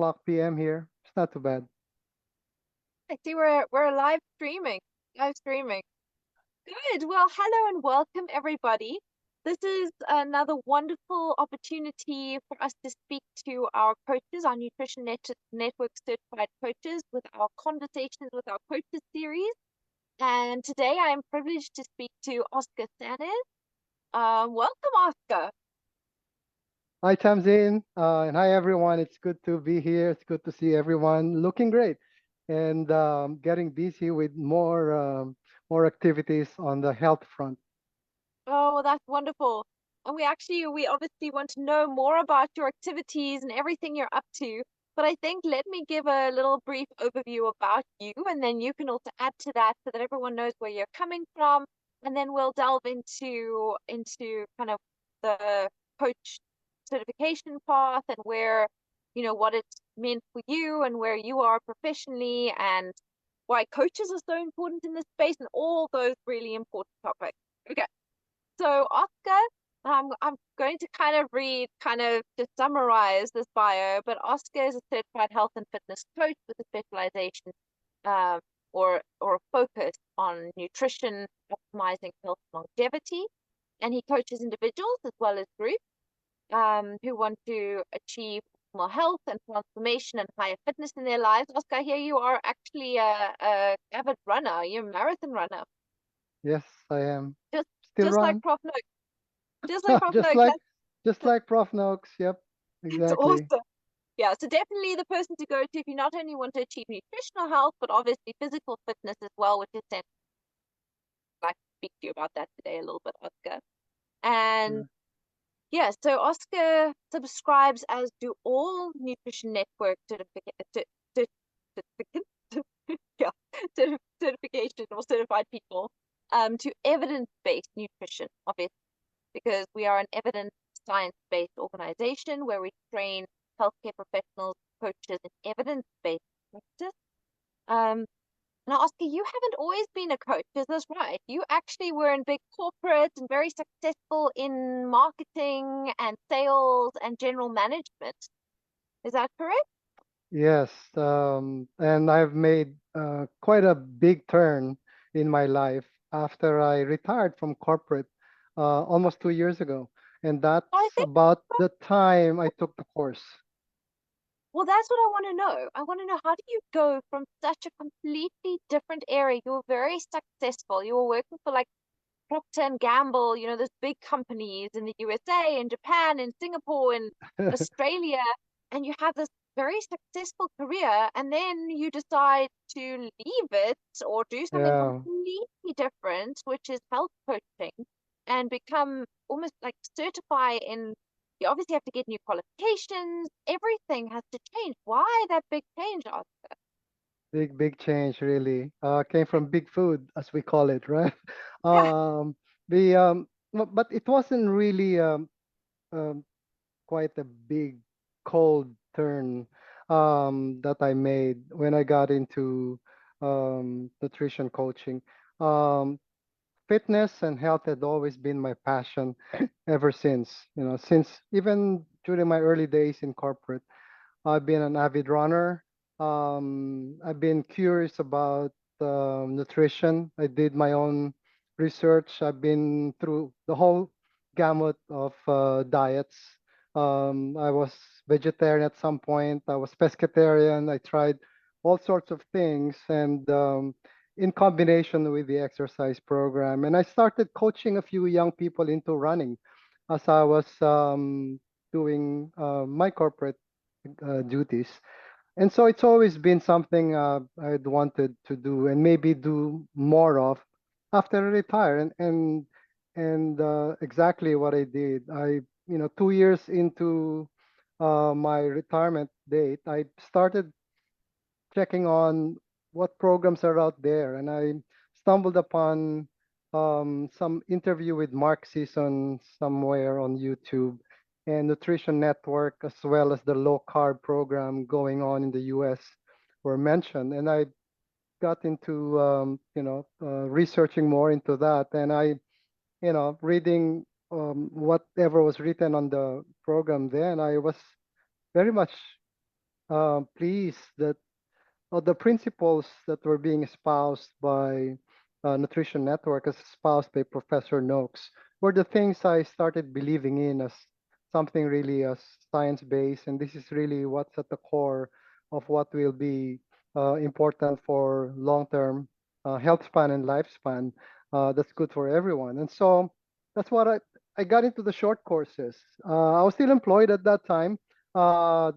o'clock p.m. here. It's not too bad. I see we're live streaming. Live streaming. Good. Well, hello and welcome everybody. This is another wonderful opportunity for us to speak to our coaches, our Network certified coaches, with our Conversations with Our Coaches series. And today I am privileged to speak to Oscar Sanez. Welcome, Oscar. Hi, Tamzyn, and hi, everyone. It's good to be here. It's good to see everyone looking great and getting busy with more activities on the health front. Oh, that's wonderful. And we obviously want to know more about your activities and everything you're up to. But I think let me give a little brief overview about you, and then you can also add to that so that everyone knows where you're coming from. And then we'll delve into kind of the coach certification path and where, what it's meant for you and where you are professionally and why coaches are so important in this space and all those really important topics. Okay. So Oscar, I'm going to kind of read, kind of to summarize this bio, but Oscar is a certified health and fitness coach with a specialization um, or a focus on nutrition, optimizing health and longevity. And he coaches individuals as well as groups who want to achieve optimal health and transformation and higher fitness in their lives. Oscar, here you are actually a avid runner. You're a marathon runner. Yes, I am. Just Still just like run, Prof. Noak. Just like Prof. just Noak. like just like Prof. Noakes. Yep, It's exactly. awesome. Yeah, so definitely the person to go to if you not only want to achieve nutritional health, but obviously physical fitness as well, which is central. I'd like to speak to you about that today a little bit, Oscar. And Sure. yeah, so Oscar subscribes, as do all Nutrition Network yeah, certification or certified people, to evidence-based nutrition, obviously, because we are an evidence science-based organization where we train healthcare professionals, coaches in evidence-based practice. Um, now, Oscar, you haven't always been a coach, is this right? You actually were in big corporate and very successful in marketing and sales and general management. Is that correct? Yes, and I've made quite a big turn in my life after I retired from corporate almost 2 years ago, and I that's think, about the time I took the course. well, that's what I want to know. I want to know, how do you go from such a completely different area? You were very successful. You were working for like Procter and Gamble, those big companies in the USA and Japan and Singapore and Australia, and you have this very successful career, and then you decide to leave it or do something Yeah, completely different, which is health coaching, and become almost like certify in. You obviously have to get new qualifications. Everything has to change. Why that big change, Oscar? big change really. Came from big food, as we call it, right? Yeah. Um, the but it wasn't really um, quite a big cold turn that I made when I got into nutrition coaching. Um, Fitness and health had always been my passion ever since. Since even during my early days in corporate, I've been an avid runner. I've been curious about nutrition. I did my own research. I've been through the whole gamut of diets. I was vegetarian at some point. I was pescatarian. I tried all sorts of things, and in combination with the exercise program. And I started coaching a few young people into running as I was doing my corporate duties. And so it's always been something I'd wanted to do and maybe do more of after I retire. And exactly what I did. 2 years into my retirement date, I started checking on what programs are out there, and I stumbled upon some interview with Mark Sisson somewhere on YouTube, and Nutrition Network, as well as the low carb program going on in the U.S. were mentioned, and I got into researching more into that, and I reading whatever was written on the program then, I was very much pleased that the principles that were being espoused by Nutrition Network, as espoused by Professor Noakes, were the things I started believing in as something really science-based, and this is really what's at the core of what will be important for long-term health span and lifespan. That's good for everyone, and so that's what I got into the short courses. I was still employed at that time,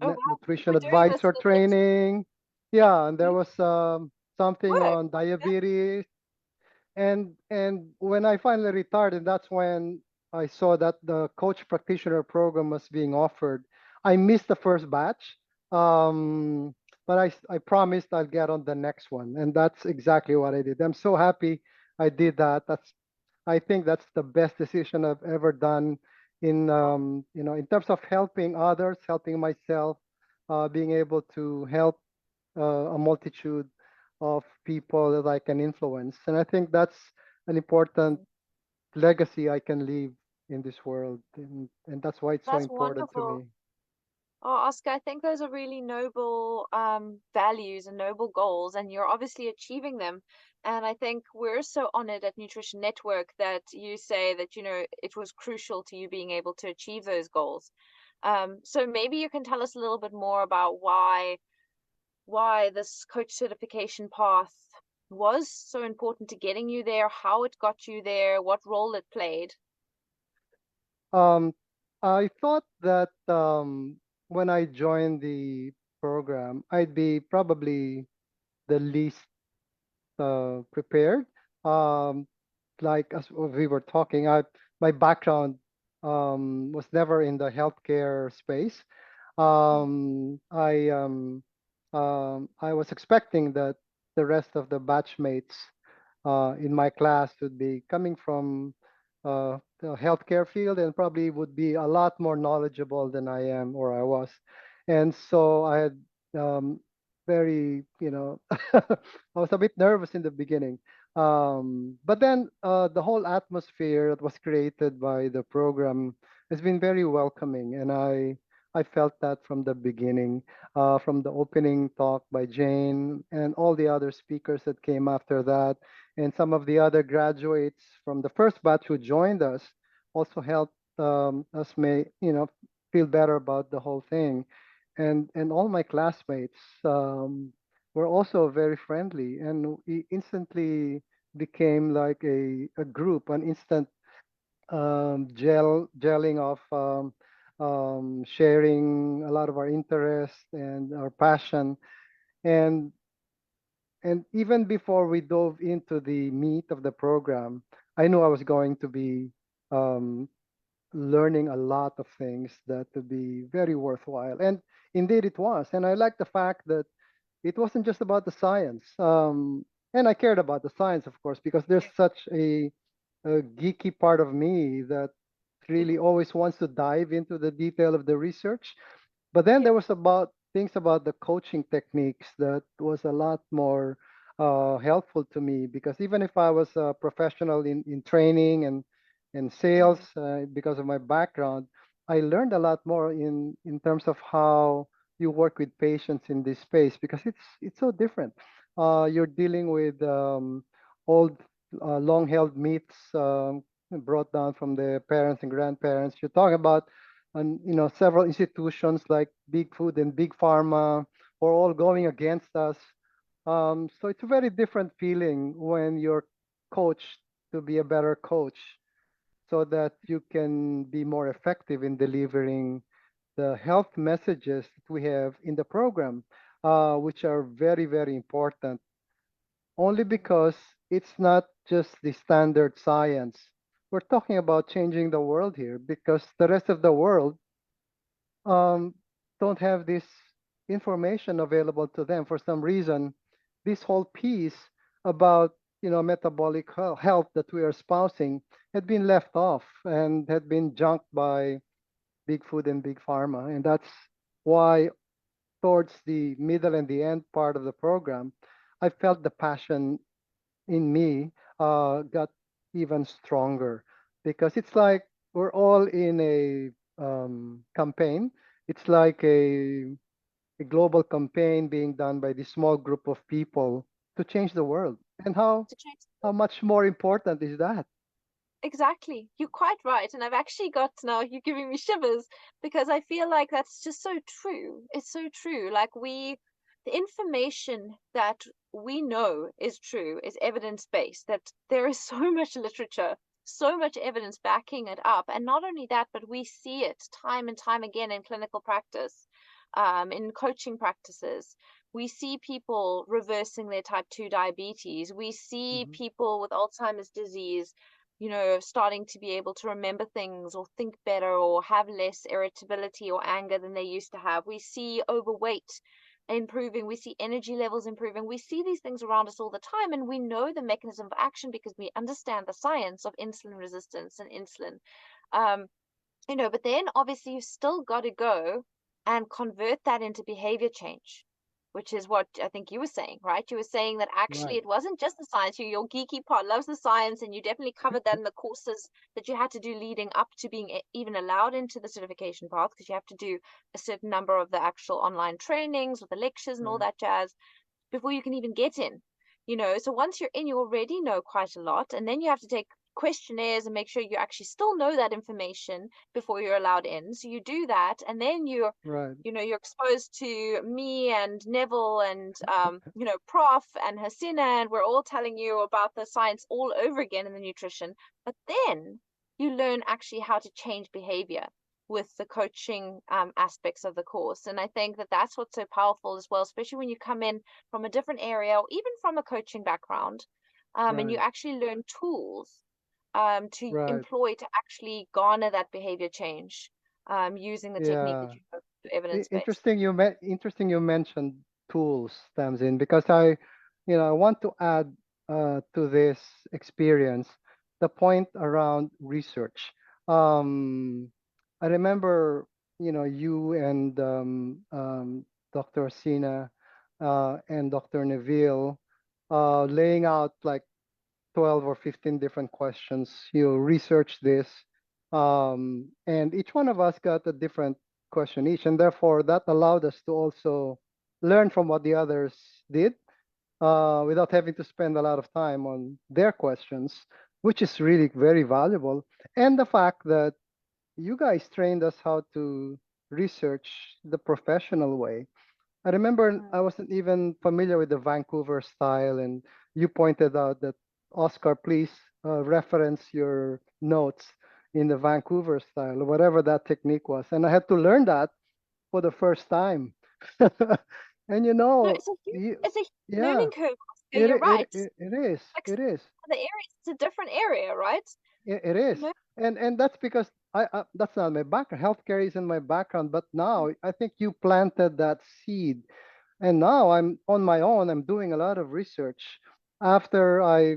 Oh wow, you nutrition were doing this advisor legit. training. Yeah, and there was something Work. on diabetes, and when I finally retired, and that's when I saw that the Coach Practitioner program was being offered. I missed the first batch, um, but I promised I'll get on the next one, and that's exactly what I did. I'm so happy I did that. I think that's the best decision I've ever done in in terms of helping others, helping myself, being able to help a multitude of people that I can influence. And I think that's an important legacy I can leave in this world. And that's why it's so That's important to wonderful. me. Oh, Oscar, I think those are really noble values and noble goals, and you're obviously achieving them. And I think we're so honored at Nutrition Network that you say that, it was crucial to you being able to achieve those goals. So maybe you can tell us a little bit more about why this coach certification path was so important to getting you there, how it got you there, what role it played. Um, I thought that when I joined the program, I'd be probably the least prepared. Um, like as we were talking, my background was never in the healthcare space. I was expecting that the rest of the batchmates in my class would be coming from the healthcare field and probably would be a lot more knowledgeable than I am or I was. And so I had very, I was a bit nervous in the beginning. But then the whole atmosphere that was created by the program has been very welcoming, and I felt that from the beginning, from the opening talk by Jane and all the other speakers that came after that, and some of the other graduates from the first batch who joined us also helped us feel better about the whole thing, and all my classmates were also very friendly, and we instantly became like a group, an instant gelling of sharing a lot of our interest and our passion. And and even before we dove into the meat of the program, I knew I was going to be um, learning a lot of things that would be very worthwhile. And indeed it was. And I like the fact that it wasn't just about the science. And I cared about the science, of course, because there's such a geeky part of me that really always wants to dive into the detail of the research. But then Yeah. there was about things about the coaching techniques that was a lot more helpful to me, because even if I was a professional in training and sales Mm, because of my background, I learned a lot more in terms of how you work with patients in this space, because it's so different. You're dealing with old, long-held myths brought down from the parents and grandparents. You're talking about, and several institutions like big food and big pharma are all going against us. So it's a very different feeling when you're coached to be a better coach, so that you can be more effective in delivering the health messages that we have in the program, which are very, very important, only mm, because it's not just the standard science. We're talking about changing the world here, because the rest of the world um, don't have this information available to them for some reason. This whole piece about metabolic health that we are espousing had been left off and had been junked by big food and big pharma, and that's why towards the middle and the end part of the program, I felt the passion in me got even stronger, because it's like we're all in a campaign. It's like a global campaign being done by this small group of people to change the world. And to change. how much more important is that? Exactly. You're quite right. And I've actually got now, you're giving me shivers because I feel like that's just so true. It's so true. Like the information that we know is true is evidence-based, that there is so much literature, so much evidence backing it up. And not only that, but we see it time and time again in clinical practice, in coaching practices. We see people reversing their type 2 diabetes. We see Hmm. people with Alzheimer's disease, starting to be able to remember things or think better or have less irritability or anger than they used to have. We see overweight improving, we see energy levels improving. We see these things around us all the time, and we know the mechanism of action because we understand the science of insulin resistance and insulin. Um, but then obviously you've still got to go and convert that into behavior change, which is what I think you were saying, right? You were saying that actually Right. it wasn't just the science. Your geeky part loves the science, and you definitely covered that in the courses that you had to do leading up to being even allowed into the certification path, because you have to do a certain number of the actual online trainings with the lectures and all Right. that jazz before you can even get in. So once you're in, you already know quite a lot, and then you have to take questionnaires and make sure you actually still know that information before you're allowed in. So you do that, and then Right. you're exposed to me and Neville and Prof and Hasina, and we're all telling you about the science all over again in the nutrition. But then you learn actually how to change behavior with the coaching aspects of the course. And I think that that's what's so powerful as well, especially when you come in from a different area or even from a coaching background, and you Right. actually learn tools to Right. employ to actually garner that behavior change, using the technique that Yeah. you have evidence-based. Interesting you mentioned tools, Tamzin, because I want to add to this experience the point around research. Um, I remember, you and Dr. Sina and Dr. Neville laying out like 12 or 15 different questions. You research this, and each one of us got a different question each, and therefore that allowed us to also learn from what the others did without having to spend a lot of time on their questions, which is really very valuable. And the fact that you guys trained us how to research the professional way. I remember I Mm. wasn't even familiar with the Vancouver style, and you pointed out that, Oscar, please reference your notes in the Vancouver style, or whatever that technique was. And I had to learn that for the first time. And No, it's it's a huge yeah, learning curve, Oscar. You're right. it is, Like it is. the areas, it's a different area, right? It is, You know? and that's because that's not my background. Healthcare isn't my background, but now I think you planted that seed, and now I'm on my own. I'm doing a lot of research after I,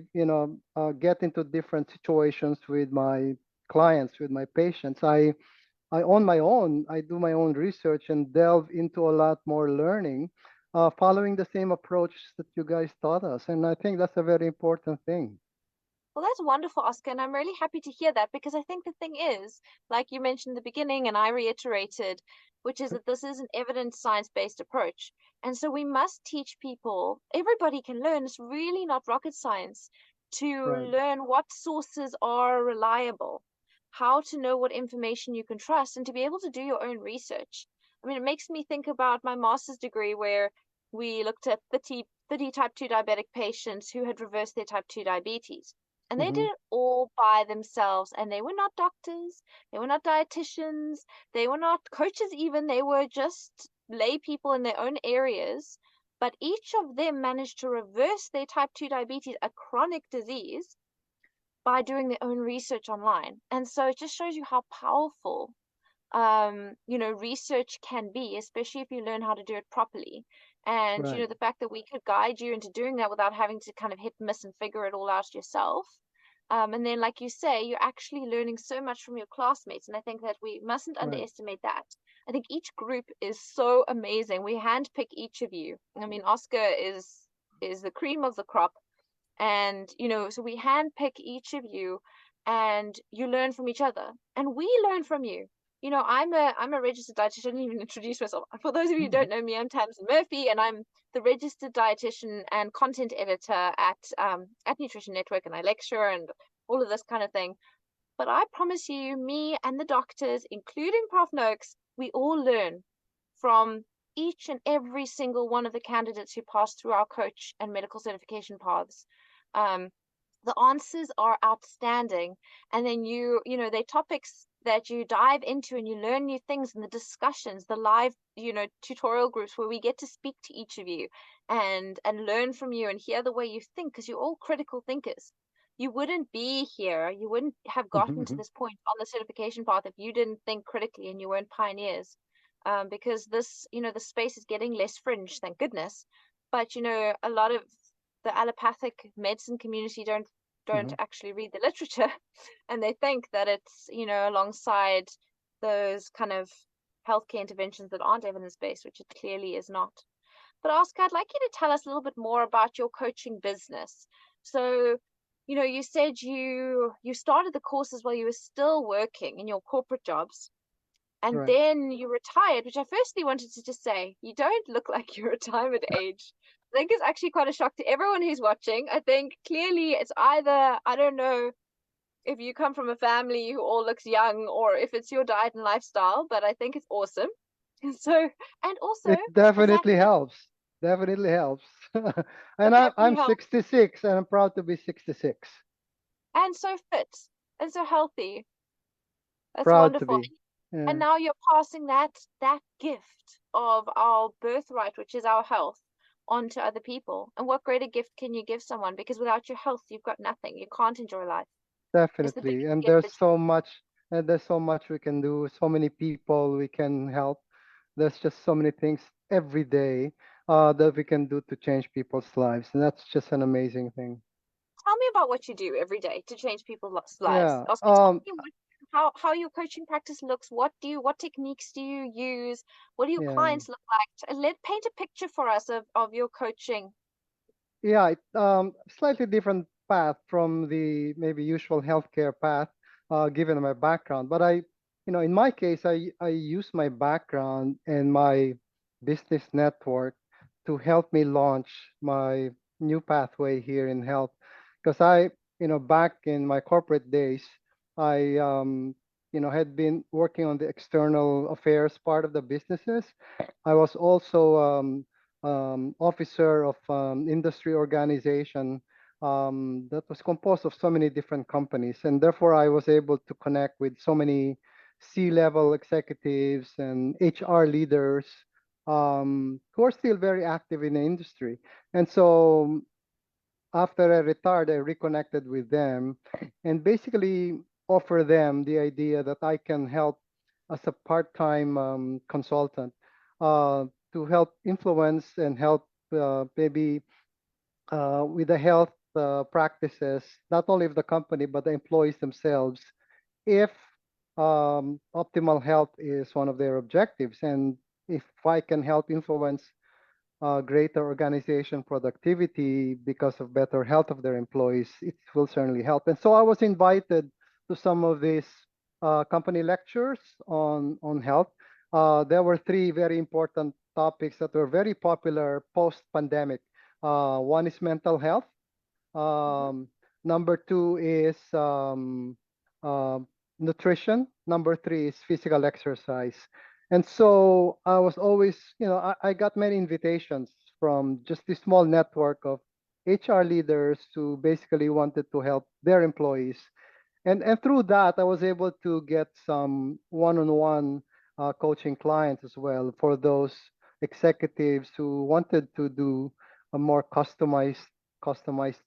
get into different situations with my clients, with my patients. I on my own, I do my own research and delve into a lot more learning, following the same approach that you guys taught us, and I think that's a very important thing. Well, that's wonderful, Oscar, and I'm really happy to hear that because I think the thing is, like you mentioned in the beginning, and I reiterated, which is that this is an evidence science-based approach. And so we must teach people, everybody can learn, it's really not rocket science, to Right, learn what sources are reliable, how to know what information you can trust, and to be able to do your own research. I mean, it makes me think about my master's degree where we looked at 30 type 2 diabetic patients who had reversed their type 2 diabetes, and they mm-hmm. did it all by themselves. And they were not doctors, they were not dietitians, they were not coaches even. They were just lay people in their own areas. But each of them managed to reverse their type 2 diabetes, a chronic disease, by doing their own research online. And so it just shows you how powerful research can be, especially if you learn how to do it properly. And, Right, the fact that we could guide you into doing that without having to kind of hit miss and figure it all out yourself. And then, like you say, you're actually learning so much from your classmates. And I think that we mustn't right, underestimate that. I think each group is so amazing. We handpick each of you. I mean, Oscar is the cream of the crop. And, so we handpick each of you, and you learn from each other. And we learn from you. I'm a registered dietitian. I didn't even introduce myself. For those of you who don't know me, I'm Tamzyn Murphy, and I'm the registered dietitian and content editor at Nutrition Network, and I lecture and all of this kind of thing. But I promise you, me and the doctors, including Prof. Noakes, we all learn from each and every single one of the candidates who pass through our coach and medical certification paths. Um, the answers are outstanding, and then they're topics that you dive into and you learn new things, in the discussions, the live tutorial groups where we get to speak to each of you and learn from you and hear the way you think, because you're all critical thinkers. You wouldn't be here, you wouldn't have gotten to this point on the certification path if you didn't think critically and you weren't pioneers. Because the space is getting less fringe, thank goodness. But a lot of the allopathic medicine community don't actually read the literature, and they think that it's alongside those kind of healthcare interventions that aren't evidence-based, which it clearly is not. But Oscar, I'd like you to tell us a little bit more about your coaching business. So, you said you started the courses while you were still working in your corporate jobs, and Right. then you retired, which I firstly wanted to just say, you don't look like your retirement age. I think it's actually quite a shock to everyone who's watching. I think clearly it's either, I don't know if you come from a family who all looks young or if it's your diet and lifestyle, but I think it's awesome. So, and also, It does that definitely fit? helps. Definitely helps. And It I'm definitely helps. 66 and I'm proud to be 66. And so fit and so healthy. That's Proud to wonderful. be. And Yeah, now you're passing that gift of our birthright, which is our health, on to other people. And what greater gift can you give someone? Because without your health, you've got nothing. You can't enjoy life. It's the definitely. biggest And gift there's that you so much, and there's so much we can do, so many people we can help. There's just so many things every day that we can do to change people's lives. And that's just an amazing thing. tell me about what you do every day to change people's lives. Yeah. Oscar, tell me how your coaching practice looks. What techniques do you use? What do your Yeah. clients look like? Let paint a picture for us of your coaching. Yeah, slightly different path from the maybe usual healthcare path, given my background. But in my case, I use my background and my business network to help me launch my new pathway here in health. Because back in my corporate days, I had been working on the external affairs part of the businesses. I was also officer of industry organization that was composed of so many different companies, and therefore I was able to connect with so many C-level executives and HR leaders who are still very active in the industry. And so after I retired, I reconnected with them and basically offer them the idea that I can help as a part-time consultant uh, to help influence and help maybe with the health practices, not only of the company, but the employees themselves, if optimal health is one of their objectives. And if I can help influence greater organization productivity because of better health of their employees, it will certainly help. And so I was invited to some of these company lectures on health. There were three very important topics that were very popular post-pandemic. One is mental health. Mm-hmm. Um, Number two is uh, nutrition. Number three is physical exercise. And so I was always, I got many invitations from just this small network of HR leaders who basically wanted to help their employees. And through that, I was able to get some one-on-one coaching clients as well for those executives who wanted to do a more customized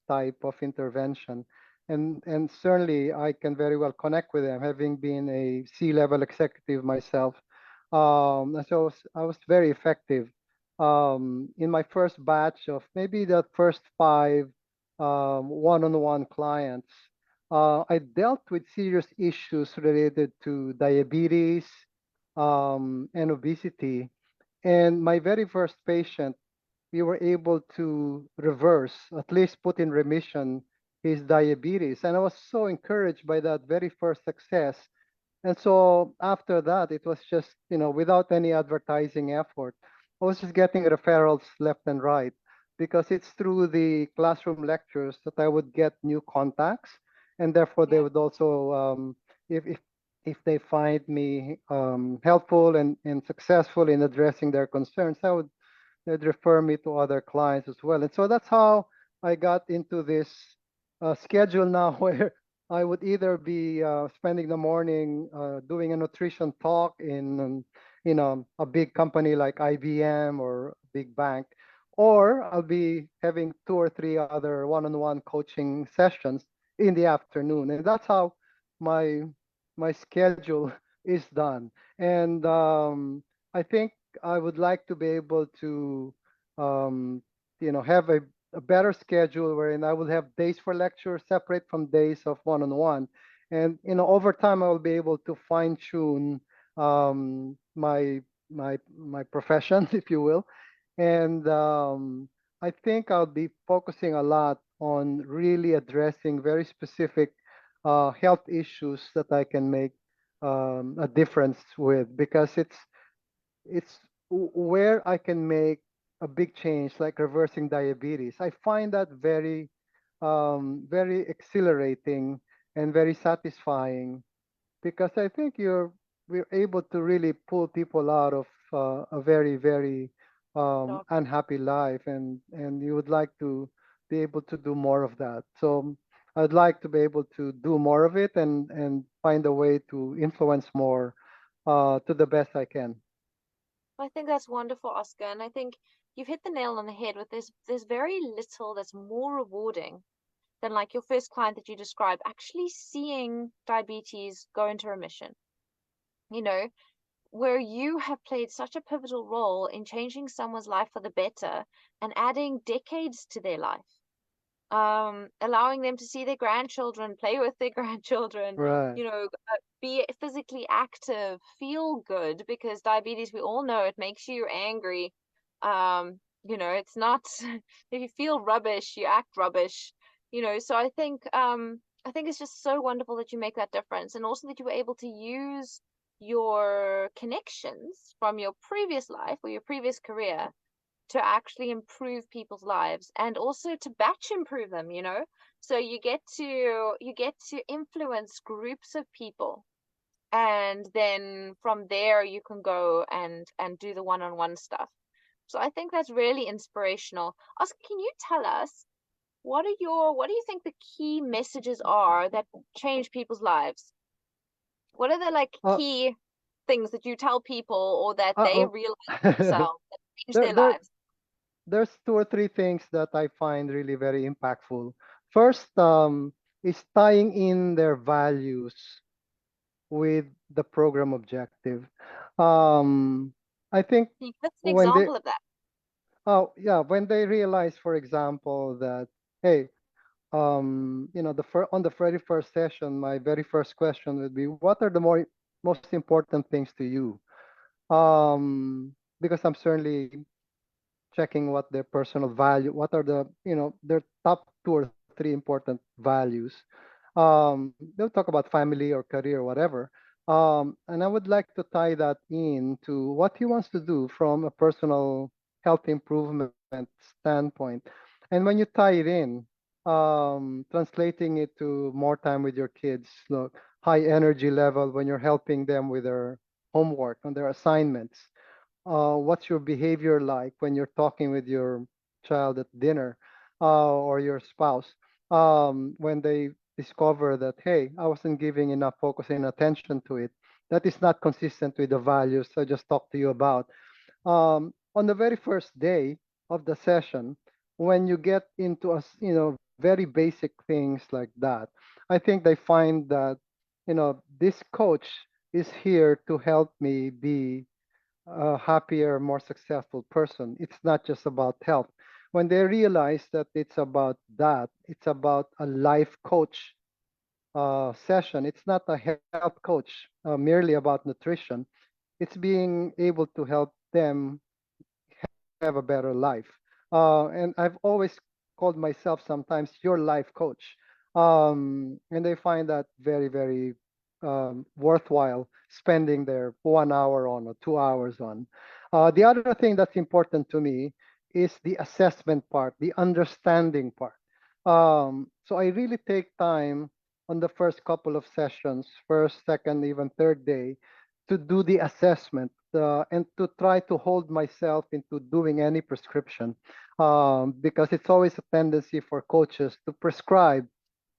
type of intervention. And certainly I can very well connect with them, having been a C-level executive myself. And so I was very effective. In my first batch of maybe the first five one-on-one clients, I dealt with serious issues related to diabetes and obesity. And my very first patient, we were able to reverse, at least put in remission, his diabetes. And I was so encouraged by that very first success And so after that, it was just, without any advertising effort, I was just getting referrals left and right because it's through the classroom lectures that I would get new contacts. And therefore, they Yeah. would also, if, if, if they find me helpful and successful in addressing their concerns, they'd refer me to other clients as well. And so that's how I got into this schedule now where I would either be spending the morning doing a nutrition talk in a big company like IBM or big bank, or I'll be having two or three other one-on-one coaching sessions in the afternoon, and that's how my my schedule is done. And I think I would like to be able to, um, have a better schedule wherein I will have days for lecture separate from days of one-on-one. And, over time, I will be able to fine tune my profession, if you will. And I think I'll be focusing a lot on really addressing very specific health issues that I can make a difference with because it's where I can make a big change, like reversing diabetes. I find that very exhilarating and very satisfying because I think we're able to really pull people out of a very Dog. unhappy life, and you would like to be able to do more of that. So I'd like to be able to do more of it and find a way to influence more to the best I can. I think that's wonderful, Oscar. And I think you've hit the nail on the head with this. There's very little that's more rewarding than like your first client that you described, actually seeing diabetes go into remission. You know, where you have played such a pivotal role in changing someone's life for the better and adding decades to their life, allowing them to see their grandchildren, play with their grandchildren, Right. be physically active, feel good, because diabetes, we all know it makes you angry. It's not, if you feel rubbish, you act rubbish, so I think it's just so wonderful that you make that difference, and also that you were able to use your connections from your previous life or your previous career to actually improve people's lives and also to batch improve them, so you get to influence groups of people, and then from there you can go and do the one-on-one stuff. So I think that's really inspirational. Oscar, can you tell us what do you think the key messages are that change people's lives? What are the like Uh, key things that you tell people or that they uh, realize uh, themselves that change there, their there, lives? there's two or three things that I find really very impactful. First, is tying in their values with the program objective. Um, I think Can you give us an when they, example of that? oh yeah, when they realize, for example, that hey, on the very first session, my very first question would be, what are the most important things to you? Because I'm certainly checking what their personal value, what are their top two or three important values. They'll talk about family or career or whatever. And I would like to tie that in to what he wants to do from a personal health improvement standpoint. And when you tie it in, translating it to more time with your kids, look, high energy level when you're helping them with their homework on their assignments, what's your behavior like when you're talking with your child at dinner, or your spouse, when they discover that, hey, I wasn't giving enough focus and attention to it. That is not consistent with the values I just talked to you about. On the very first day of the session, when you get into very basic things like that, I think they find that this coach is here to help me be a happier, more successful person. It's not just about health. When they realize that it's about that, it's about a life coach session. It's not a health coach merely about nutrition. It's being able to help them have a better life. And I've always called myself sometimes your life coach. And they find that very, very worthwhile spending their 1 hour on or 2 hours on. The other thing that's important to me is the assessment part, the understanding part. So I really take time on the first couple of sessions, first, second, even third day, to do the assessment and to try to hold myself into doing any prescription, because it's always a tendency for coaches to prescribe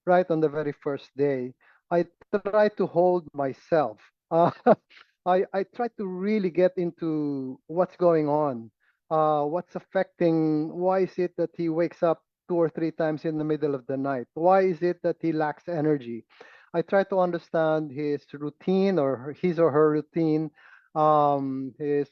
right on the very first day. I try to hold myself. I try to really get into what's going on, what's affecting. Why is it that he wakes up 2 or 3 times in the middle of the night? Why is it that he lacks energy? I try to understand his routine or his or her routine. His,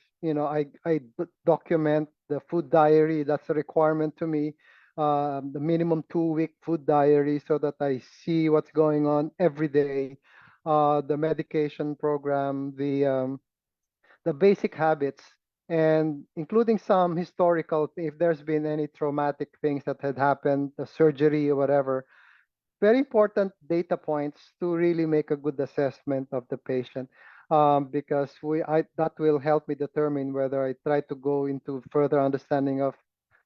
document the food diary. That's a requirement to me, the minimum 2 week food diary so that I see what's going on every day, the medication program, the basic habits, and including some historical, if there's been any traumatic things that had happened, the surgery or whatever. Very important data points to really make a good assessment of the patient, because that will help me determine whether I try to go into further understanding of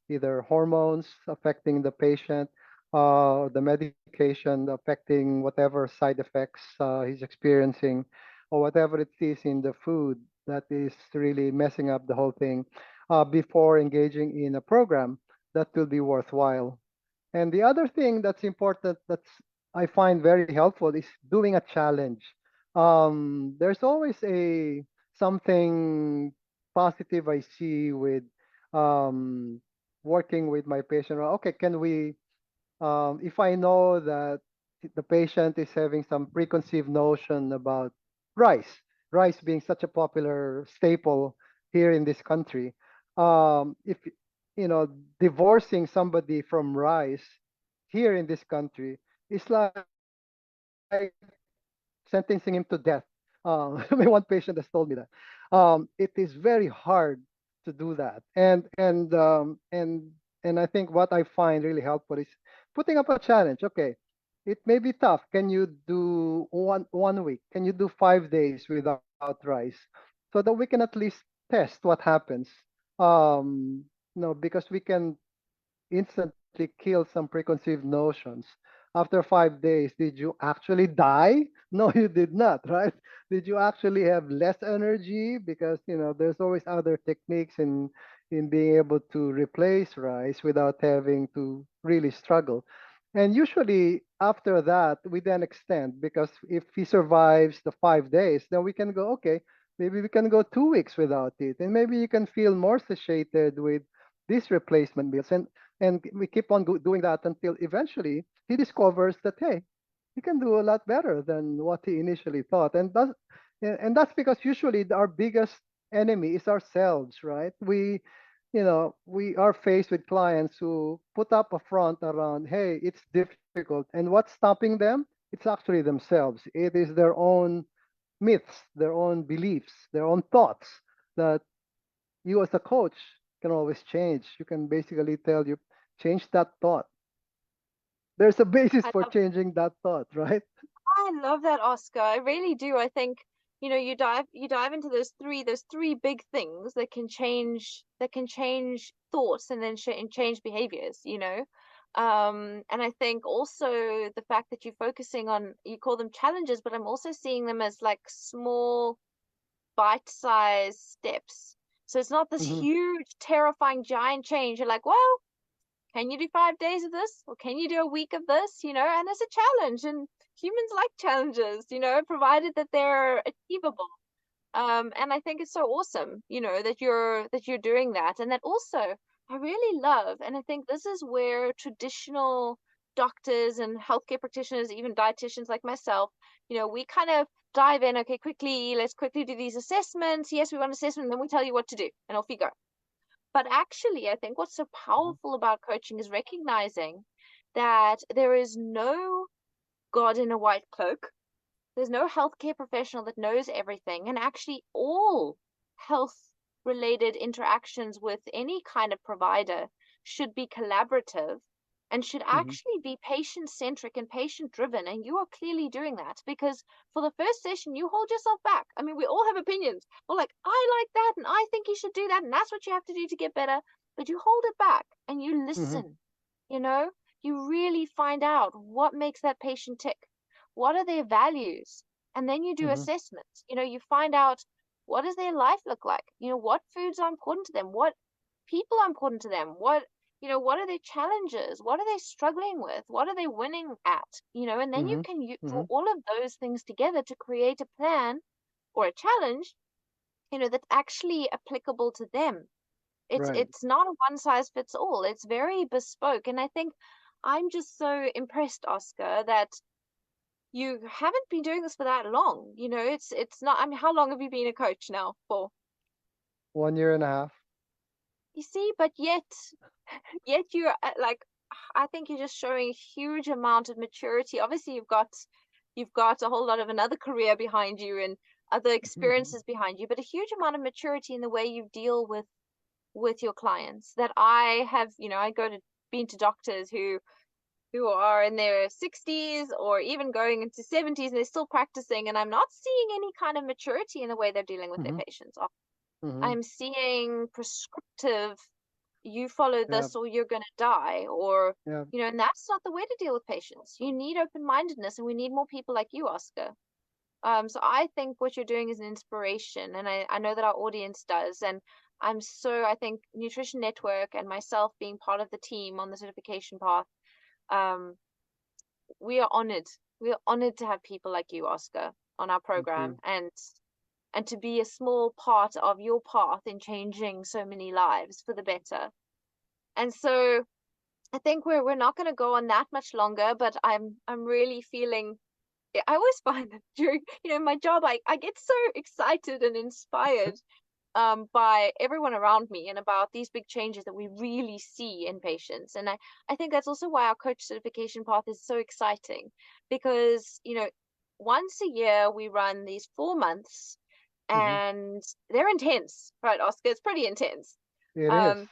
either hormones affecting the patient, the medication affecting whatever side effects he's experiencing, or whatever it is in the food that is really messing up the whole thing, before engaging in a program that will be worthwhile. And the other thing that's important that's I find very helpful is doing a challenge. There's always a something positive I see with um, working with my patient. Okay, can we, if I know that the patient is having some preconceived notion about rice, rice being such a popular staple here in this country, if you know, divorcing somebody from rice here in this country is like sentencing him to death. My one patient has told me that. It is very hard to do that, and I think what I find really helpful is putting up a challenge. Okay, it may be tough. Can you do one week? Can you do 5 days without rice, so that we can at least test what happens? Because we can instantly kill some preconceived notions. After 5 days, did you actually die? No, you did not, right? Did you actually have less energy? Because there's always other techniques in being able to replace rice without having to really struggle. And usually after that, we then extend, because if he survives the 5 days, then we can go, okay, maybe we can go 2 weeks without it. And maybe you can feel more satiated with these replacement meals. And we keep on doing that until eventually he discovers that, hey, he can do a lot better than what he initially thought. And that's because usually our biggest enemy is ourselves, right? We are faced with clients who put up a front around, hey, it's difficult. And what's stopping them? It's actually themselves. It is their own myths, their own beliefs, their own thoughts that you as a coach can always change. You can basically tell you, change that thought. There's a basis I for love changing that thought, right? I love that, Oscar. I really do. I think, you dive into those three big things that can change thoughts and then change behaviors. And I think also the fact that you're focusing on, you call them challenges, but I'm also seeing them as like small bite-sized steps. So it's not this Hmm. huge, terrifying, giant change. You're like, well, can you do 5 days of this? Or can you do a week of this? And it's a challenge. And humans like challenges, provided that they're achievable. And I think it's so awesome, that you're doing that. And that also I really love, and I think this is where traditional doctors and healthcare practitioners, even dietitians like myself, we kind of dive in, okay, quickly, let's quickly do these assessments. Yes, we want assessment, and then we tell you what to do, and off you go. But actually, I think what's so powerful about coaching is recognizing that there is no God in a white cloak. There's no healthcare professional that knows everything. And actually, all health related interactions with any kind of provider should be collaborative. and should Mhm. actually be patient centric and patient driven. And you are clearly doing that, because for the first session, you hold yourself back. I mean, we all have opinions. We're like, I like that, and I think you should do that, and that's what you have to do to get better. But you hold it back and you Mhm. listen, you know, you really find out what makes that patient tick. What are their values? And then you do Mhm. assessments. You find out, what does their life look like? What foods are important to them? What people are important to them? What are their challenges? What are they struggling with? What are they winning at? And then you Mhm. can draw Mhm. all of those things together to create a plan or a challenge, that's actually applicable to them. It's Right. it's not a one size fits all. It's very bespoke. And I think I'm just so impressed, Oscar, that you haven't been doing this for that long. It's not, I mean, how long have you been a coach now for? 1 year and a half. You see, but yet you're like, I think you're just showing a huge amount of maturity. Obviously, you've got a whole lot of another career behind you and other experiences behind you, but a huge amount of maturity in the way you deal with your clients. That I have, I been to doctors who are in their 60s or even going into 70s, and they're still practicing, and I'm not seeing any kind of maturity in the way they're dealing with their Mhm. patients. Mhm. I'm seeing prescriptive, you follow Yeah. this or you're going to die, or, Yeah. and that's not the way to deal with patients. You need open-mindedness, and we need more people like you, Oscar. So I think what you're doing is an inspiration, and I know that our audience does. And I think Nutrition Network and myself being part of the team on the certification path, um, we are honored. We are honored to have people like you, Oscar, on our Thank program, you. and to be a small part of your path in changing so many lives for the better. And so I think we're not going to go on that much longer, but I'm really feeling. I always find that during my job, I get so excited and inspired by everyone around me and about these big changes that we really see in patients. And I think that's also why our coach certification path is so exciting, because once a year we run these 4 months, Mhm. and they're intense, right, Oscar? It's pretty intense. It is. Um,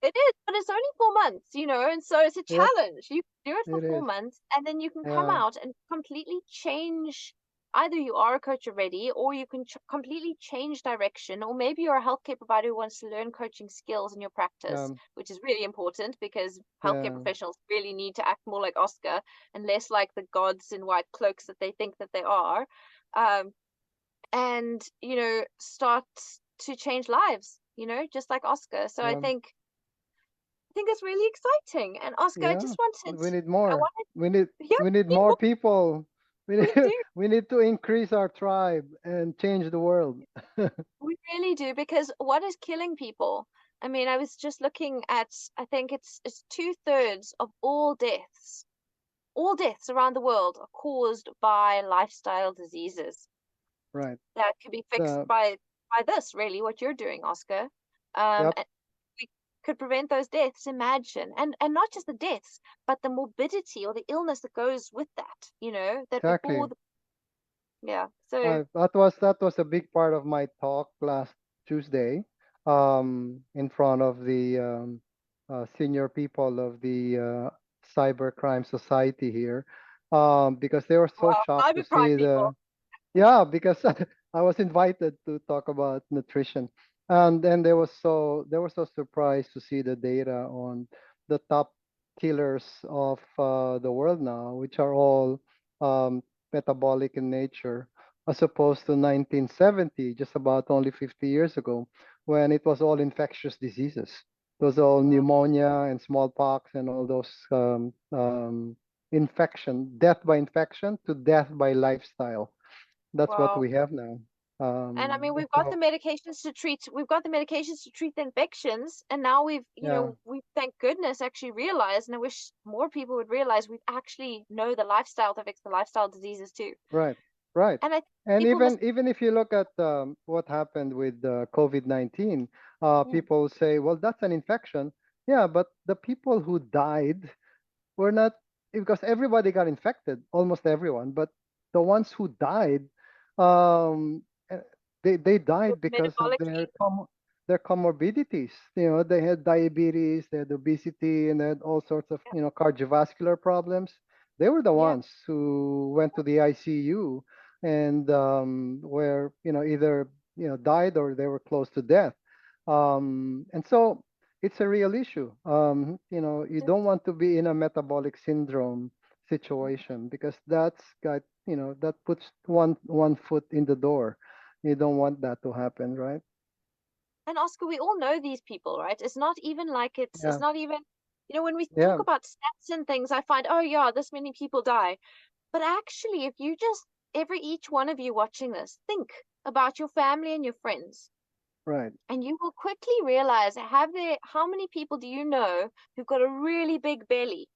it is, but it's only 4 months, and so it's a Yep. challenge. You do it for It four is. months, and then you can come Yeah. out and completely change. Either you are a coach already, or you can completely change direction, or maybe you're a healthcare provider who wants to learn coaching skills in your practice, Yeah. which is really important, because healthcare Yeah. professionals really need to act more like Oscar and less like the gods in white cloaks that they think that they are. Um, and start to change lives, just like Oscar. So I Yeah. think it's really exciting. And Oscar, I Yeah. just wanted, We need I more. wanted, We need yeah, we need we need more more. people. We We need, do, we need to increase our tribe and change the world. we really do, because what is killing people? I mean, I was just looking at, I think it's 2/3 of all deaths around the world are caused by lifestyle diseases Right. that could be fixed Uh, by this, really, what you're doing, Oscar. yep. And we could prevent those deaths, imagine. And not just the deaths, but the morbidity or the illness that goes with that, that before Exactly. the, yeah. So, That was a big part of my talk last Tuesday, in front of the senior people of the Cybercrime Society here, because they were so wow, shocked to cybercrime see people. the. Yeah, because I was invited to talk about nutrition, and then they were so surprised to see the data on the top killers of the world now, which are all um, metabolic in nature, as opposed to 1970, just about only 50 years ago, when it was all infectious diseases. It was all Wow. pneumonia and smallpox and all those infection, death by infection to death by lifestyle. That's what Wow. we have now. And I mean, So we've got the medications to treat the infections, and now yeah, we thank goodness actually realized, and I wish more people would realize, we actually know the lifestyle to fix the lifestyle diseases too. right, right. And I think And people even must, even if you look at what happened with COVID-19, mm, people say, well, that's an infection. Yeah, but the people who died were not, because everybody got infected, almost everyone, but the ones who died, um, eh, they died because of metabolically. their comorbidities. They had diabetes, they had obesity, and they had all sorts of, cardiovascular problems. They were the Yeah. ones who went to the ICU and were, either, died or they were close to death. And so it's a real issue. You don't want to be in a metabolic syndrome situation because that puts one foot in the door. You don't want that to happen, right? And Oscar, we all know these people, right? It's not even like it's Yeah, not even, when we talk yeah, about stats and things, I find, oh yeah, this many people die. But actually, if you just, each one of you watching this, think about your family and your friends, right, and you will quickly realize, how many people do you know who've got a really big belly?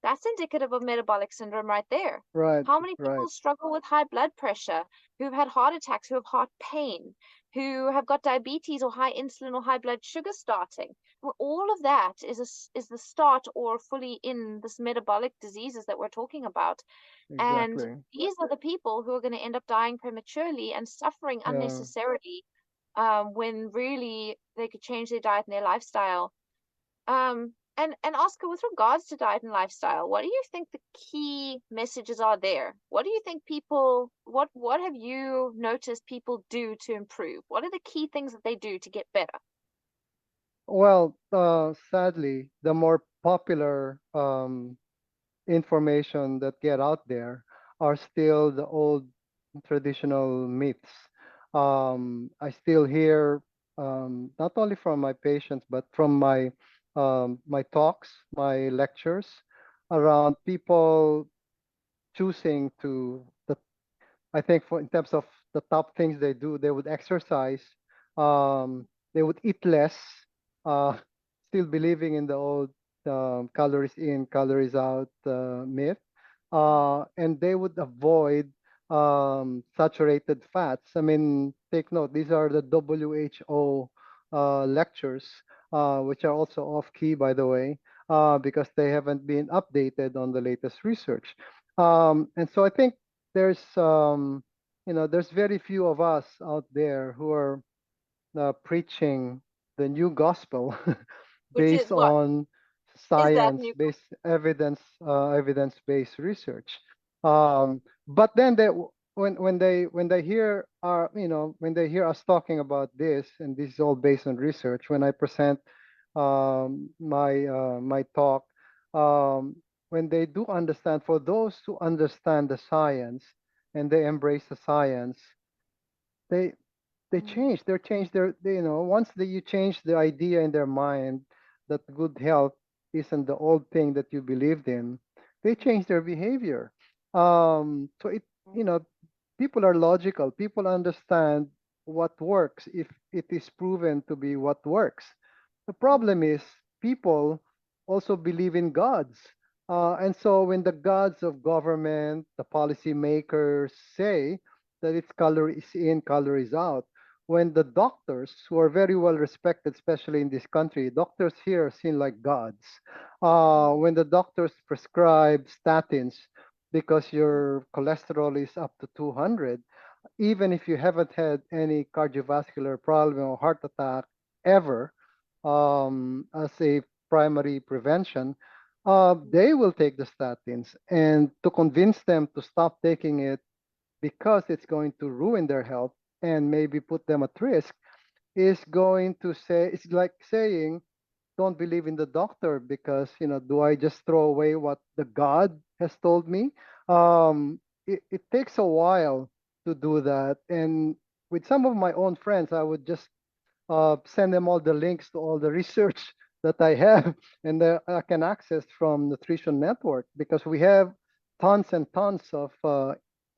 That's indicative of metabolic syndrome right there. right, How many right, people struggle with high blood pressure, who've had heart attacks, who have heart pain, who have got diabetes or high insulin or high blood sugar starting? Well, all of that is the start or fully in this metabolic diseases that we're talking about. And exactly. these are the people who are going to end up dying prematurely and suffering Yeah. unnecessarily, when really they could change their diet and their lifestyle. And Oscar, with regards to diet and lifestyle, what do you think the key messages are there? What do you think people, what have you noticed people do to improve? What are the key things that they do to get better? Well, sadly, the more popular information that get out there are still the old traditional myths. I still hear not only from my patients but from my talks, my lectures around people choosing to the I think for in terms of the top things they do, they would exercise, they would eat less, uh, still believing in the old calories in, calories out myth, and they would avoid saturated fats. I mean, take note, these are the WHO lectures, which are also off key, by the way, because they haven't been updated on the latest research. And so I think there's there's very few of us out there who are preaching the new gospel Which is based what? on Is that science new? based evidence based research. But then when they hear our when they hear us talking about this, and this is all based on research, when I present my talk, um, when they do understand, for those who understand the science and they embrace the science, they they Mm, change. Once you change the idea in their mind that good health isn't the old thing that you believed in, they change their behavior. So mm, you know, people are logical. People understand what works if it is proven to be what works. The mm, problem is people also believe in gods. And so when the gods of government, the policymakers say that it's calories in, calories out, when the doctors, who are very well respected, especially in this country, doctors here are seen like gods. mm, When the doctors prescribe statins because mm, your cholesterol is up to 200, even if you haven't had any cardiovascular problem or heart attack ever, as a primary prevention, mm, they will take the statins. And to convince them to stop taking it because it's going to ruin their health and maybe put them at risk is going to say, it's like saying, don't believe in the doctor because, do I just throw away what the God has told me? It takes a while to do that. And with some of my own friends, I would just send them all the links to all the research that I have and that I can access from Nutrition Network because we have tons and tons of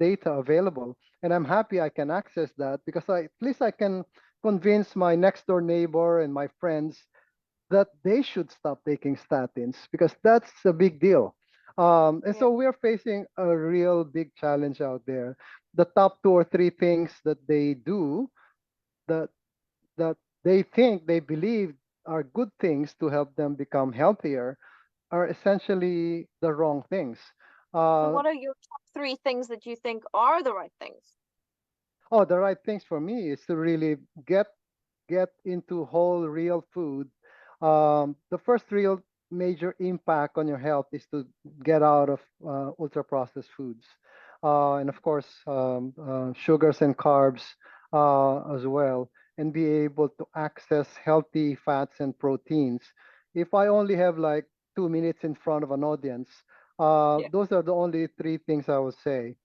data available. And I'm happy I can access that because at least I can convince my next door neighbor and my friends that they should stop taking statins because that's a big deal. And yeah. so we're facing a real big challenge out there. The top two or three things that they do that that they think they believe are good things to help them become healthier are essentially the wrong things. So Uh, what are your top three things that you think are the right things? the right things for me is to really get into whole real food, the first real major impact on your health is to get out of ultra processed foods, and of course sugars and carbs as well, and be able to access healthy fats and proteins. If I only have like 2 minutes in front of an audience, Yeah. those are the only three things I would say.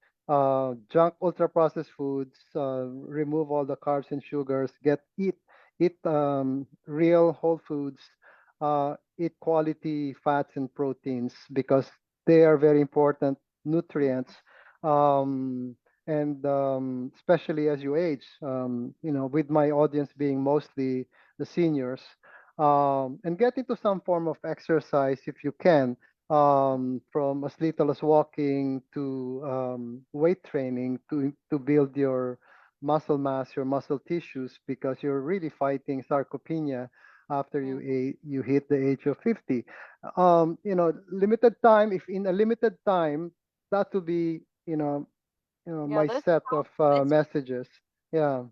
Junk ultra processed foods, remove all the carbs and sugars, eat real whole foods, eat quality fats and proteins because they are very important nutrients. Um, and especially as you age, with my audience being mostly the seniors, and get into some form of exercise if you can, from as little as walking to weight training to build your muscle mass, your muscle tissues, because you're really fighting sarcopenia after Mm. you hit the age of 50. Limited time. If in a limited time, that will be Yeah, my those set of that's messages. Yeah.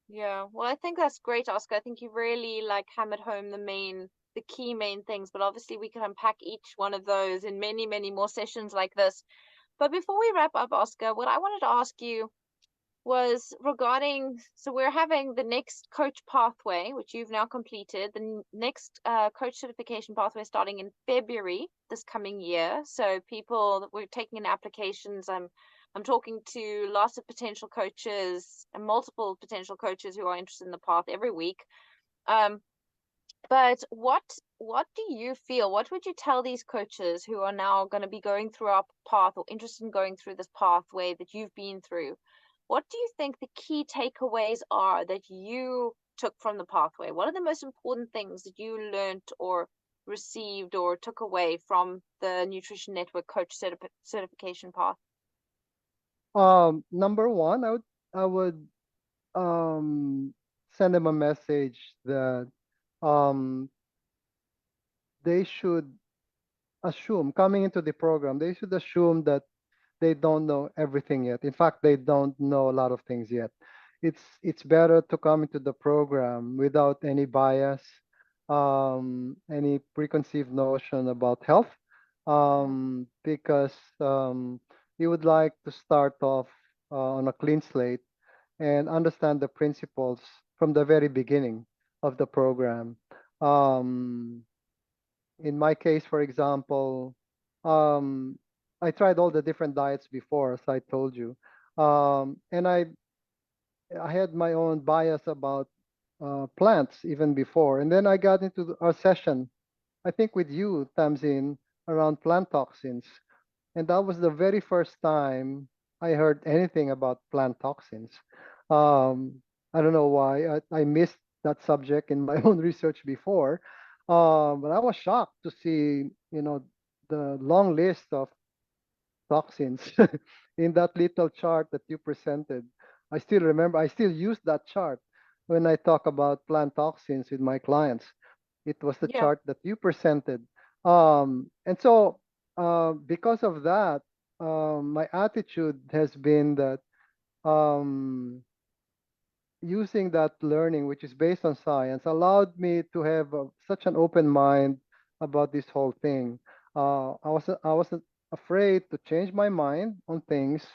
yeah. Well, I think that's great, Oscar. I think you really like hammered home the key main things, but obviously we could unpack each one of those in many, many more sessions like this. But before we wrap up, Oscar, what I wanted to ask you was regarding, so we're having the next coach pathway, which you've now completed, the next coach certification pathway starting in February this coming year. So people that we're taking in applications, I'm talking to lots of potential coaches and multiple potential coaches who are interested in the path every week. Um, but what do you feel? What would you tell these coaches who are now going to be going through our path or interested in going through this pathway that you've been through? What do you think the key takeaways are that you took from the pathway? What are the most important things that you learned or received or took away from the Nutrition Network Coach certification path? Number one, I would send them a message that um, they should assume coming into the program, they should assume that they don't know everything yet. In fact, they don't know a lot of things yet. It's better to come into the program without any bias, any preconceived notion about health, Mm, because you would like to start off on a clean slate and understand the principles from the very beginning of the program. Um, in my case, for example, um, I tried all the different diets before, as I told you, and I had my own bias about plants even before, and then I got into our session, I think with you, Tamzin, around plant toxins, and that was the very first time I heard anything about plant toxins. Um, I don't know why I missed that subject in my own research before, but I was shocked to see, the long list of toxins in that little chart that you presented. I still remember, I still use that chart when I talk about plant toxins with my clients. It was the yeah. chart that you presented. And so, because of that, my attitude has been that um, using that learning, which is based on science, allowed me to have such an open mind about this whole thing. I wasn't afraid to change my mind on things,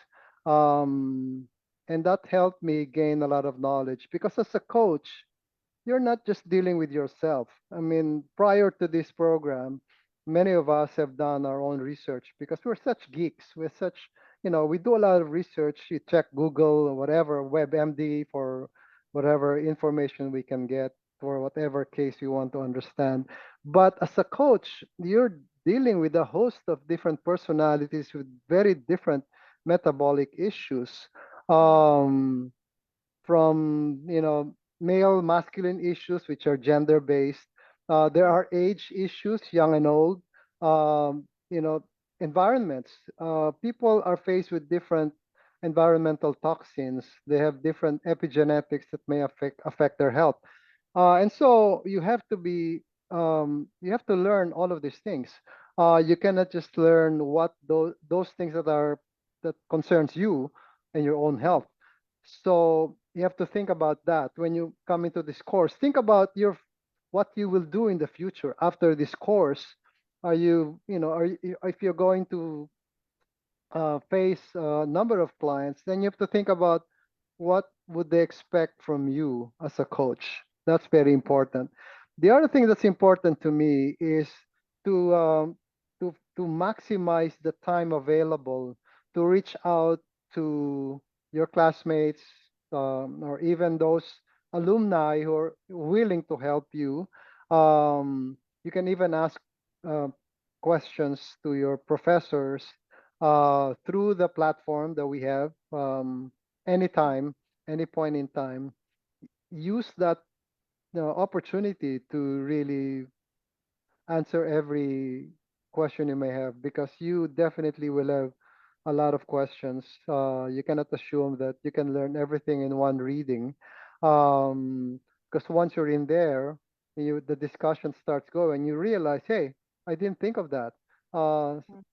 um, and that helped me gain a lot of knowledge. Because as a coach, you're not just dealing with yourself. I mean, prior to this program, many of us have done our own research because we're such geeks. We're such, we do a lot of research. You check Google or whatever, WebMD for whatever information we can get for whatever case you want to understand. But as a coach, you're dealing with a host of different personalities with very different metabolic issues. Mm, Um, from male masculine issues which are gender based, there mm, are age issues, young and old, um, you know environments. People are faced with different environmental toxins. They have different epigenetics that may affect their health, and so you have to learn all of these things. You cannot just learn what those things that concerns you and your own mm, health. So you have to think about that when you come into this course. Think about what you will do in the future after this course. Are you, are you, if you're going to face a number of clients, then you have to think about what would they expect from you as a coach. That's very important. The other thing that's important to me is to to maximize the time available to reach out to your classmates, or even those alumni who are willing to help you. You can even ask uh, questions to your professors through the platform that we have, anytime, any point in time. Use that opportunity to really answer every question you may have, because you definitely will have a lot of questions. You cannot assume that you can learn everything in one reading, because once you're in there, the discussion starts going. You realize, hey, I didn't think of that,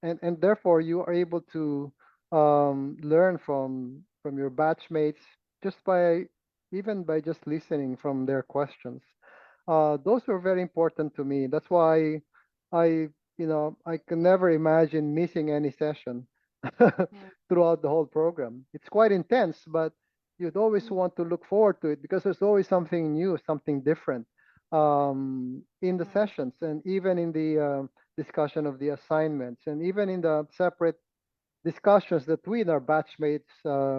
and therefore you are able to learn from your batchmates just by even by just listening from their questions. Those were very important to me. That's why I, I can never imagine missing any session Mm, throughout the whole program. It's quite intense, but you'd always mm, want to look forward to it because there's always something new, something different in the mm, sessions, and even in the discussion of the assignments, and even in the separate discussions that we and our batchmates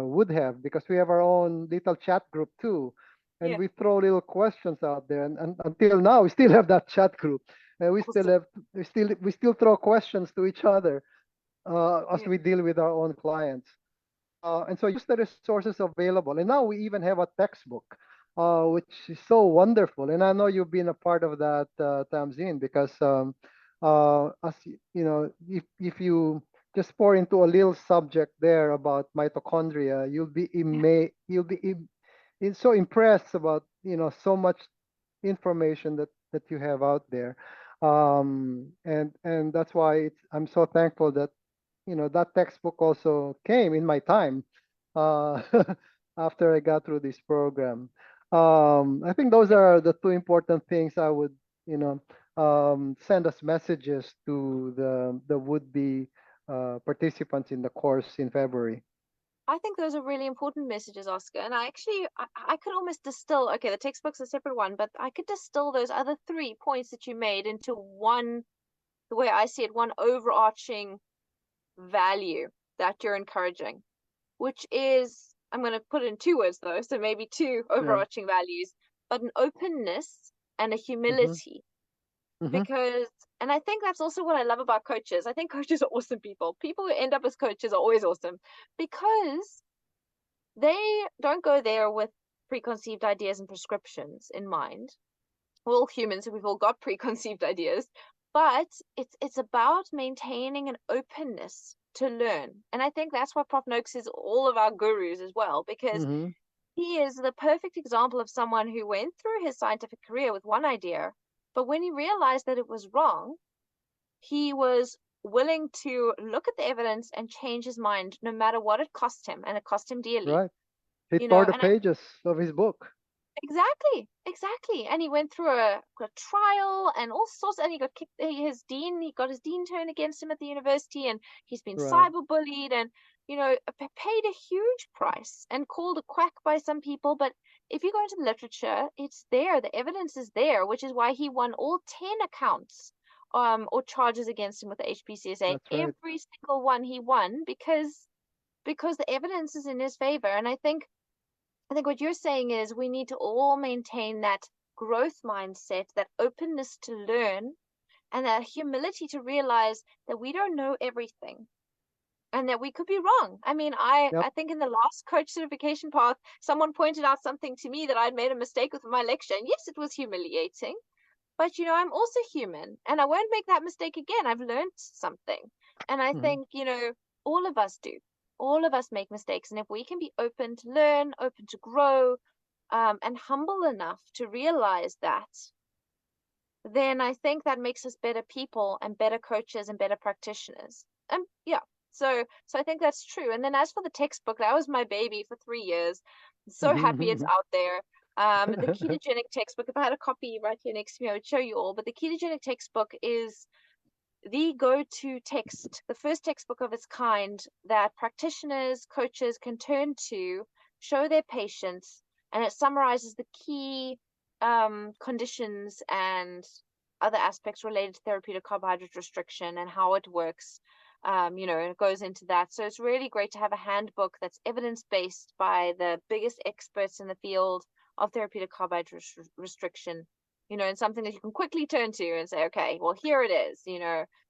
would have, because we have our own little chat group too, and yeah, we throw little questions out there, and until now we still have that chat group, and awesome. we still throw questions to each other as Yeah, we deal with our own clients. And so use the resources available. And now we even have a textbook, which is so wonderful. And I know you've been a part of that, Tamzin, because as if you just pour into a little subject there about mitochondria, yeah. so impressed about so much information that you have out there. And that's why I'm so thankful that that textbook also came in my time uh, after I got through this program. I think those are the two important things I would, send as messages to the would-be participants in the course in February. I think those are really important messages, Oscar. And I could almost distill, okay, the textbook's a separate one, but I could distill those other 3 points that you made into one, the way I see it, one overarching value that you're encouraging, which is, I'm going to put it in 2 words though, so maybe two Sure. overarching values, but an openness and a Mm-hmm. humility. Mm-hmm. Because, and I think that's also what I love about coaches. I think coaches are awesome people. People who end up as coaches are always awesome because they don't go there with preconceived ideas and prescriptions in mind. We're all humans, so we've all got preconceived ideas, but it's about maintaining an openness to learn. And I think that's why Prof. Noakes is all of our gurus as well, because Mm-hmm. he is the perfect example of someone who went through his scientific career with one idea, but when he realized that it was wrong, he was willing to look at the evidence and change his mind no matter what it cost him, and it cost him dearly. Right. He tore the And I pages of his book. exactly, exactly. And he went through a trial and all sorts, and he got kicked. He got his dean turned against him at the university, and he's been Right. cyberbullied, and paid a huge price and called a quack by some people. But if you go into the literature, it's there. The evidence is there, which is why he won all 10 accounts, or charges against him with the HPCSA. That's right. Every single one he won because the evidence is in his favor. And I think what you're saying is we need to all maintain that growth mindset, that openness to learn, and that humility to realize that we don't know everything and that we could be wrong. I mean, Yep. I think in the last coach certification path, someone pointed out something to me that I'd made a mistake with my lecture. And yes, it was humiliating, but I'm also human and I won't make that mistake again. I've learned something. And I Mm-hmm. think, all of us do. All of us make mistakes. And if we can be open to learn, open to grow, and humble enough to realize that, then I think that makes us better people and better coaches and better practitioners. And yeah, so I think that's true. And then as for the textbook, that was my baby for 3 years. So happy it's out there. The ketogenic textbook, if I had a copy right here next to me, I would show you all. But the ketogenic textbook is the go-to text, the first textbook of its kind that practitioners, coaches can turn to, show their patients, and it summarizes the key conditions and other aspects related to therapeutic carbohydrate restriction and how it works. And it goes into that. So it's really great to have a handbook that's evidence-based by the biggest experts in the field of therapeutic carbohydrate restriction, and something that you can quickly turn to and say, okay, well, here it is.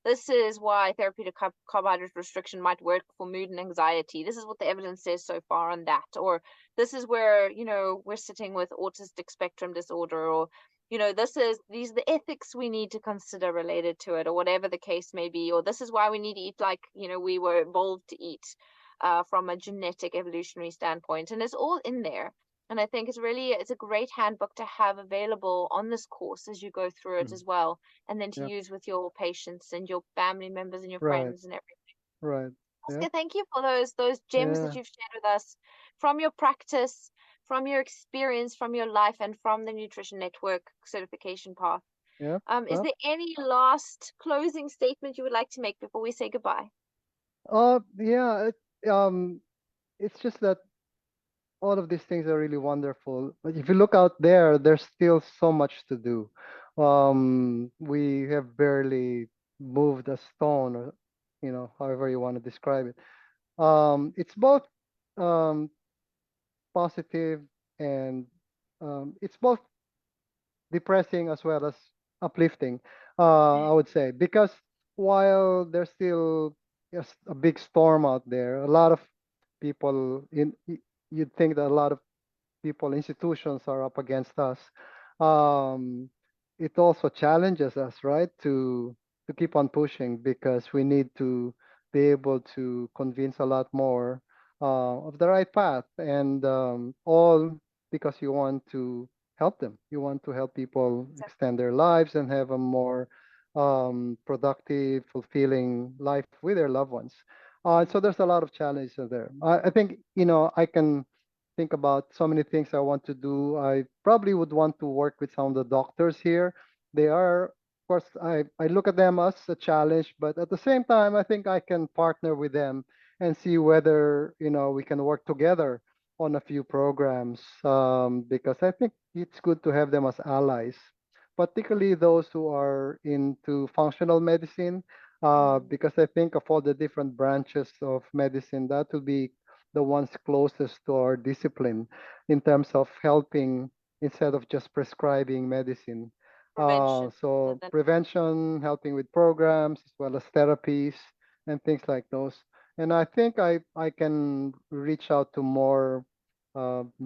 This is why therapeutic carbohydrate restriction might work for mood and anxiety. This is what the evidence says so far on that. Or this is where, we're sitting with autistic spectrum disorder, or, these are the ethics we need to consider related to it, or whatever the case may be. Or this is why we need to eat like, we were evolved to eat from a genetic evolutionary standpoint. And it's all in there. And I think it's a great handbook to have available on this course as you go through it Mm. as well, and then to Yeah. use with your patients and your family members and your Right. friends and everything. Right. Yeah. Oscar, thank you for those gems that Yeah. you've shared with us from your practice, from your experience, from your life, and from the Nutrition Network certification path. Yeah. Is there any last closing statement you would like to make before we say goodbye? Yeah. It's just that all of these things are really wonderful. But if you look out there, there's still so much to do. We have barely moved a stone, or however you want to describe it. It's both um, positive and it's both depressing as well as uplifting, I would say, because while there's still just a big storm out there, a lot of people you'd think that a lot of people, institutions are up against us. Um, it also challenges us, right, to keep on pushing because we need to be able to convince a lot more of the right path, and all because you want to help them. You want to help people extend their lives and have a more productive, fulfilling life with their loved ones. So there's a lot of challenges there. I think I can think about so many things I want to do. I probably would want to work with some of the doctors here. They are, of course, I look at them as a challenge, but at the same time, I think I can partner with them and see whether, we can work together on a few programs, because I think it's good to have them as allies, particularly those who are into functional medicine, because I think of all the different branches of medicine, that will be the ones closest to our discipline in terms of helping instead of just prescribing medicine. Prevention rather So than prevention, helping with programs as well as therapies and things like those. And I think I can reach out to more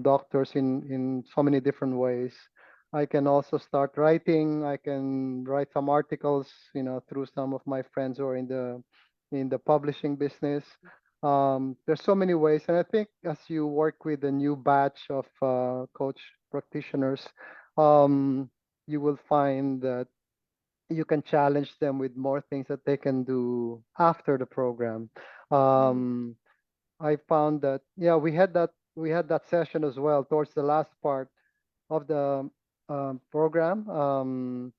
doctors in so many different ways. I can also start writing. I can write some articles, through some of my friends who are in the publishing business. There's so many ways, and I think as you work with a new batch of coach practitioners, um, you will find that you can challenge them with more things that they can do after the program. Um, I found that, yeah, we had that session as well towards the last part of the program.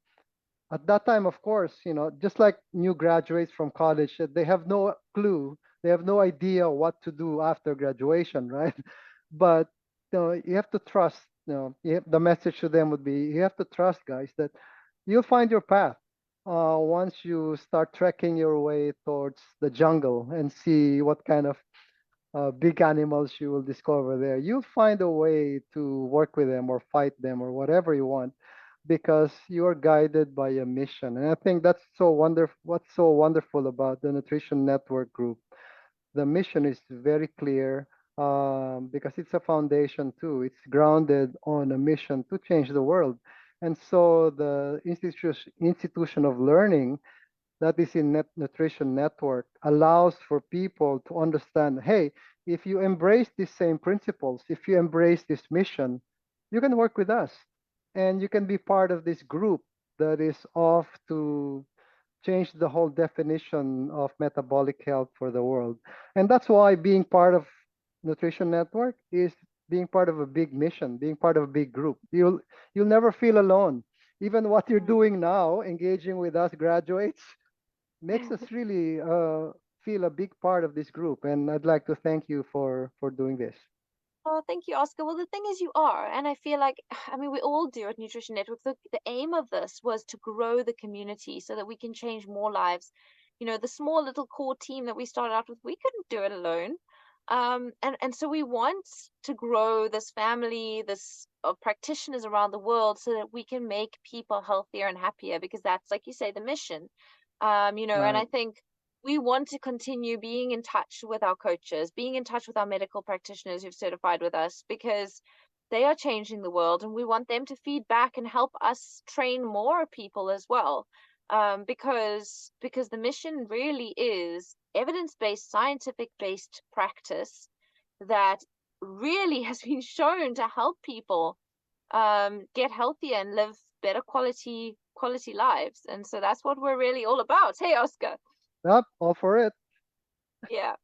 At that time, of course, just like new graduates from college, they have no clue, they have no idea what to do after graduation, right? But you have to trust. The message to them would be, you have to trust, guys, that you'll find your path once you start trekking your way towards the jungle and see what kind of big animals you will discover there. You'll find a way to work with them or fight them or whatever you want because you're guided by a mission. And I think that's so wonderful. What's so wonderful about the Nutrition Network group? The mission is very clear because it's a foundation too. It's grounded on a mission to change the world. And so the institution of learning that is in Nutrition Network allows for people to understand, hey, if you embrace these same principles, if you embrace this mission, you can work with us and you can be part of this group that is off to change the whole definition of metabolic health for the world. And that's why being part of Nutrition Network is being part of a big mission, being part of a big group. You'll never feel alone. Even what you're doing now, engaging with us graduates, makes us really feel a big part of this group. And I'd like to thank you for doing this. Oh, thank you, Oscar. Well, the thing is, you are, and I feel like, I mean, we all do at Nutrition Network. The aim of this was to grow the community so that we can change more lives. You know, the small little core team that we started out with, we couldn't do it alone. And so we want to grow this family, this of practitioners around the world, so that we can make people healthier and happier, because that's, like you say, the mission. And I Right. think we want to continue being in touch with our coaches, being in touch with our medical practitioners who've certified with us, because they are changing the world, and we want them to feed back and help us train more people as well. Because the mission really is evidence-based, scientific-based practice that really has been shown to help people get healthier and live better quality lives. And so that's what we're really all about. Hey, Oscar. Yep, all for it. Yeah.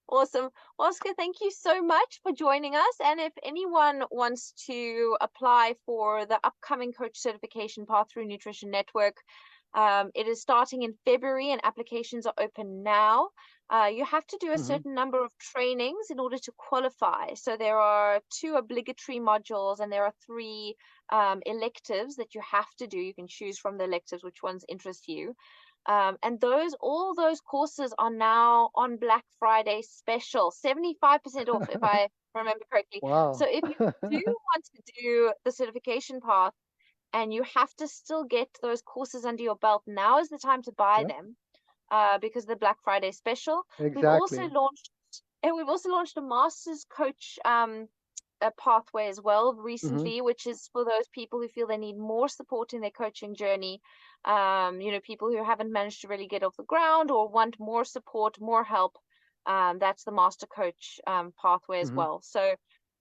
Awesome. Oscar, thank you so much for joining us. And if anyone wants to apply for the upcoming coach certification path through Nutrition Network, it is starting in February and applications are open now. You have to do a Hmm. certain number of trainings in order to qualify. So there are 2 obligatory modules and there are 3 electives that you have to do. You can choose from the electives which ones interest you. And all those courses are now on Black Friday special, 75% off, if I remember correctly. So Wow. if you do want to do the certification path and you have to still get those courses under your belt, now is the time to buy Yep, them, because of the Black Friday special. We've also exactly. launched we've also launched a master's coach a pathway as well Hmm. recently, which is for those people who feel they need more support in their coaching journey. People who haven't managed to really get off the ground or want more support, more help. That's the master coach pathway as Hmm. well. So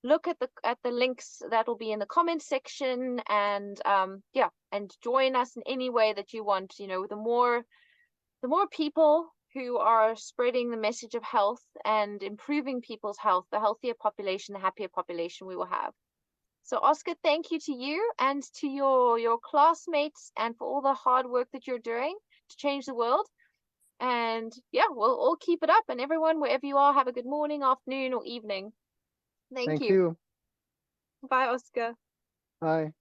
look at the links that will be in the comment section, and and join us in any way that you want. The more people who are spreading the message of health and improving people's health, the healthier population, the happier population we will have. So, Oscar, thank you to you and to your classmates, and for all the hard work that you're doing to change the world. And yeah, we'll all keep it up. And everyone, wherever you are, have a good morning, afternoon, or evening. Thank Thank you. you. Bye, Oscar. Bye.